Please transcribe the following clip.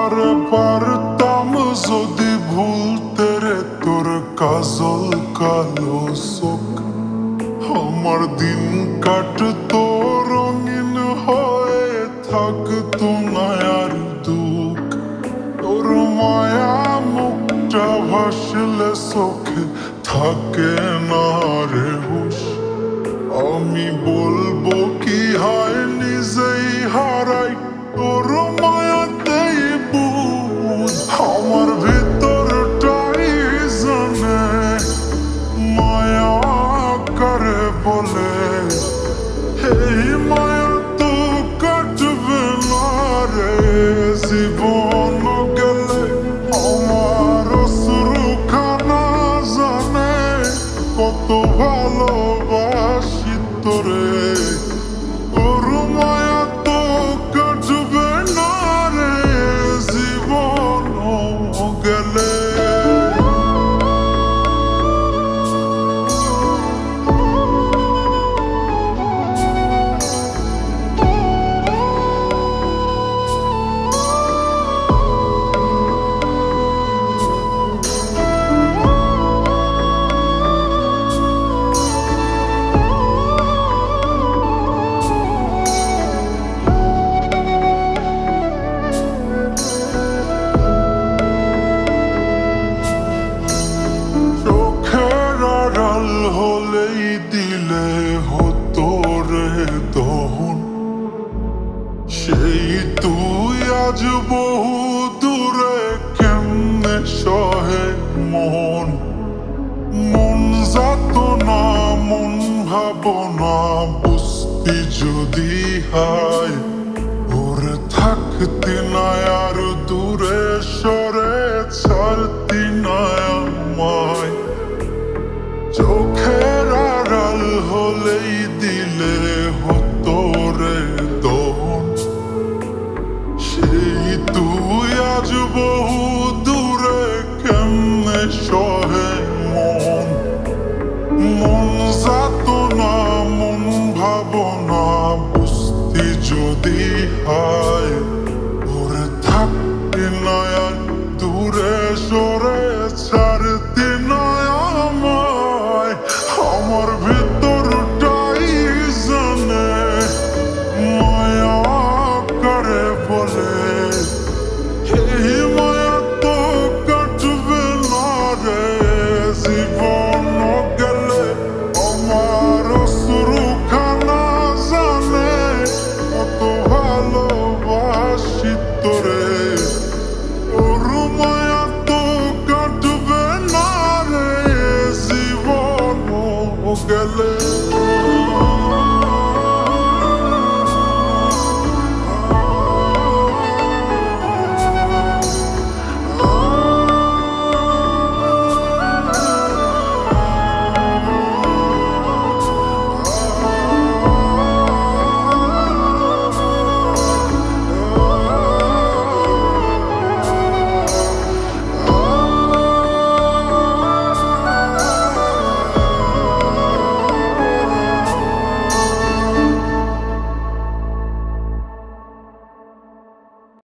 আরে পারতাম যদি ভুলতে রে তোর কাজল কালো চোখ, আমার দিন কাটতো রঙিন হয়ে থাকতো না আর দুঃখ। তোর মায়া মুখটা ভাসলে চোখে থাকে না রে হুশ। আমি বলবো কি হয় নিজেই হারাই তোর মায়াতেই বুঝ। আমার ভিতরটাই জানে মায়া করে বলে, এই মায়া তো কাটবে না রে জীবন গেলে। আমার অশ্রুখানা জানে কত ভালোবাসি তোরে, তোর মায়া তো কাটবে না রে জীবন গেলে। হলেই দিলে হতো রে দহন, সেই তুই আজ বহু দূরে কেমনে সহে মন। মন যাত না মন ভাবনা বুঝতি যদি হায়, ওরে থাকতি না আর দূরে সরে ছাড়তি না আমায়। চোখের আড়াল হলেই দিলে হতো রে দহন, সেই তুই আজ বহু দূরে কেমনে সহে মন। মন যাত না মন ভাবনা বুঝতি যদি